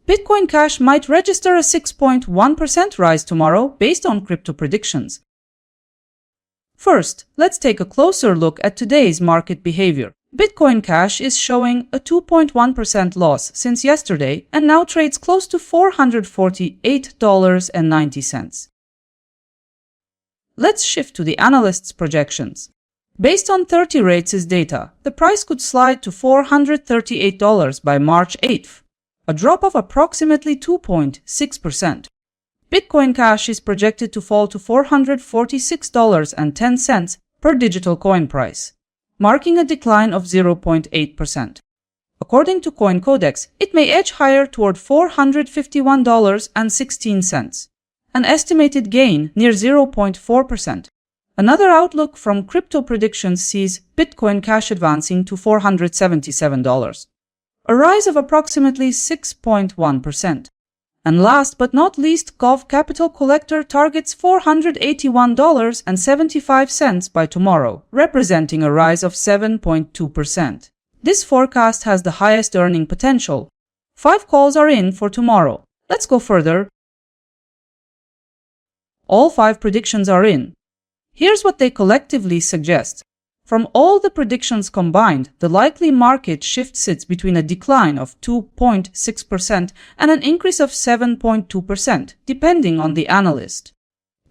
Bitcoin Cash might register a 6.1% rise tomorrow based on crypto predictions. First, let's take a closer look at today's market behavior. Bitcoin Cash is showing a 2.1% loss since yesterday and now trades close to $448.90. Let's shift to the analyst's projections. Based on 30 rates' data, the price could slide to $438 by March 8th, a drop of approximately 2.6%. Bitcoin Cash is projected to fall to $446.10 per digital coin price, marking a decline of 0.8%. According to CoinCodex, it may edge higher toward $451.16, an estimated gain near 0.4%. Another outlook from Crypto Predictions sees Bitcoin Cash advancing to $477, a rise of approximately 6.1%. And last but not least, Gov Capital Collector targets $481.75 by tomorrow, representing a rise of 7.2%. This forecast has the highest earning potential. 5 calls are in for tomorrow. Let's go further. All 5 predictions are in. Here's what they collectively suggest. From all the predictions combined, the likely market shift sits between a decline of 2.6% and an increase of 7.2%, depending on the analyst.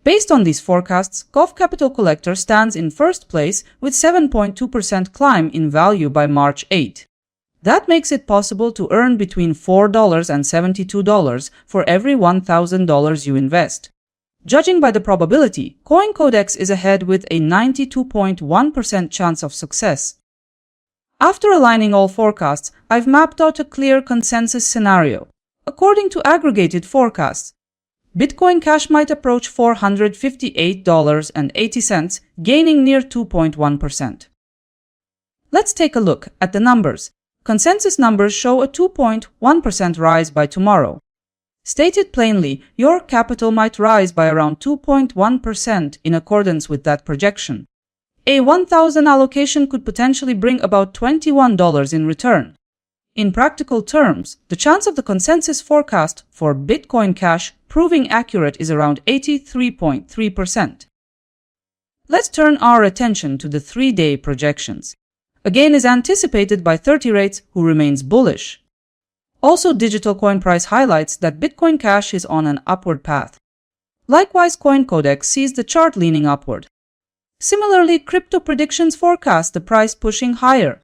Based on these forecasts, Gov Capital Collector stands in first place with 7.2% climb in value by March 8. That makes it possible to earn between $4 and $72 for every $1,000 you invest. Judging by the probability, CoinCodex is ahead with a 92.1% chance of success. After aligning all forecasts, I've mapped out a clear consensus scenario. According to aggregated forecasts, Bitcoin Cash might approach $458.80, gaining near 2.1%. Let's take a look at the numbers. Consensus numbers show a 2.1% rise by tomorrow. Stated plainly, your capital might rise by around 2.1% in accordance with that projection. A 1,000 allocation could potentially bring about $21 in return. In practical terms, the chance of the consensus forecast for Bitcoin Cash proving accurate is around 83.3%. Let's turn our attention to the 3-day projections. A gain is anticipated by 30 rates, who remains bullish. Also, digital coin price highlights that Bitcoin Cash is on an upward path. Likewise, CoinCodex sees the chart leaning upward. Similarly, Crypto Predictions forecast the price pushing higher.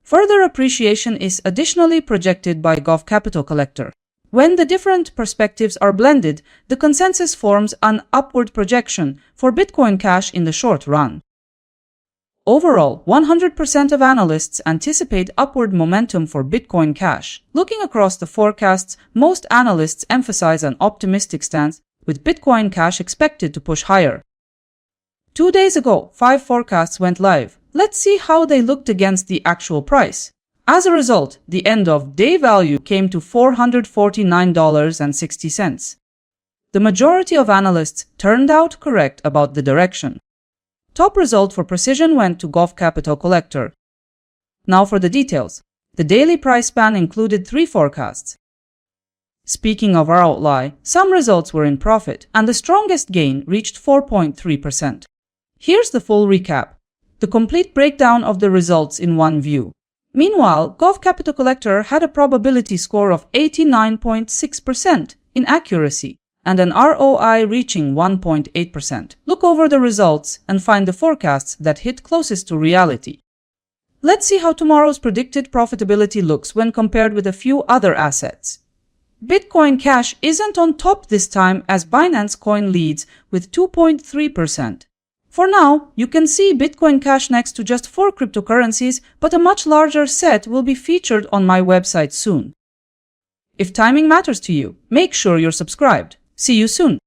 Further appreciation is additionally projected by Gov Capital Collector. When the different perspectives are blended, the consensus forms an upward projection for Bitcoin Cash in the short run. Overall, 100% of analysts anticipate upward momentum for Bitcoin Cash. Looking across the forecasts, most analysts emphasize an optimistic stance, with Bitcoin Cash expected to push higher. 2 days ago, 5 forecasts went live. Let's see how they looked against the actual price. As a result, the end-of-day value came to $449.60. The majority of analysts turned out correct about the direction. Top result for precision went to Gov Capital Collector. Now for the details. The daily price span included 3 forecasts. Speaking of our outlier, some results were in profit, and the strongest gain reached 4.3%. Here's the full recap. The complete breakdown of the results in one view. Meanwhile, Gov Capital Collector had a probability score of 89.6% in accuracy, and an ROI reaching 1.8%. Look over the results and find the forecasts that hit closest to reality. Let's see how tomorrow's predicted profitability looks when compared with a few other assets. Bitcoin Cash isn't on top this time, as Binance Coin leads with 2.3%. For now, you can see Bitcoin Cash next to just 4 cryptocurrencies, but a much larger set will be featured on my website soon. If timing matters to you, make sure you're subscribed. See you soon.